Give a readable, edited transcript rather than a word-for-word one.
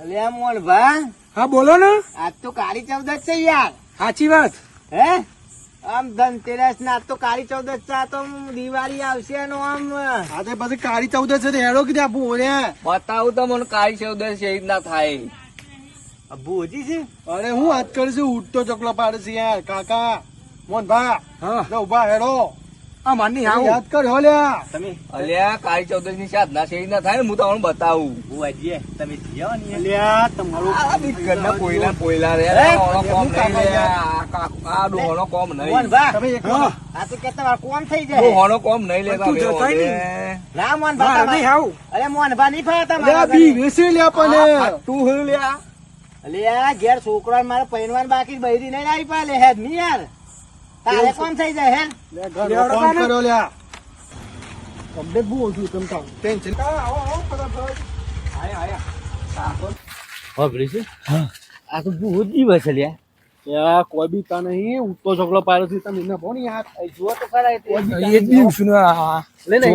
અલ્યા મોહનભા, હા બોલો ને. આજ તો કાળી ચૌદશ છે યાર. સાચી વાત. હે આમ ધનતેરસ ના આજ તો કાળી ચૌદશ છે. આ તો દિવાળી આવશે એનો આમ હા તો પછી કાળી ચૌદશ છે હેડો કીધું આપું ઓરે. બતાવું તો મને કાળી ચૌદશ એવી ના થાય. ભોજી છે. અરે હું વાત કરીશું ઉઠતો ચકલો પાડે છે યાર કાકા મોહનભા. હા જો ઉભા હેડો. આ માની આવું યાદ કર્યો લ્યા તમે અલ્યા કાળી ચૌદશ ની સાધના છે એવી ના થાય ને હું તમને બતાવું. ભુવાજી તમે જીઓ ને લ્યા તમારું આ બી ઘરના પોયલા પોયલા રે હે? ઓનો કોમ હું નહીં કામ લે આ ડોહોનો કોમ નહીં. મોહનભા, તમે એકલો આ તો કેતા વાર કોણ થઈ જાય. ડોહોનો કોમ નહીં લેતા તું મેં જતાય ઓલે. નહીં. ના મોહનભા, નહીં આવું અરે મોહનભા નહીં ફાવતા લ્યા મારા બી ઘરે. વેસી લ્યા પણ આ તું હું લ્યા અલ્યા ઘેર છોકરા મારે પહેરવાનું બાકી બૈરી નહીં આવી પાલે હેડ નહીં યાર. તારે કોણ થઈ જાય હે? લે ઘરનો ફોન કર્યો લ્યા તમને બહુ ઓછું તમતા ટેન્શન આવો આવો ફટાફટ આયા આયા આ તો બહુ દિવસ છે લ્યા. યા કોઈ બી તા નહીં ઉઠતો ચકલો પાડે છે તમે એને ફોન યાર જુઓ તો ખરા તે. એક દિવસ ના લે ને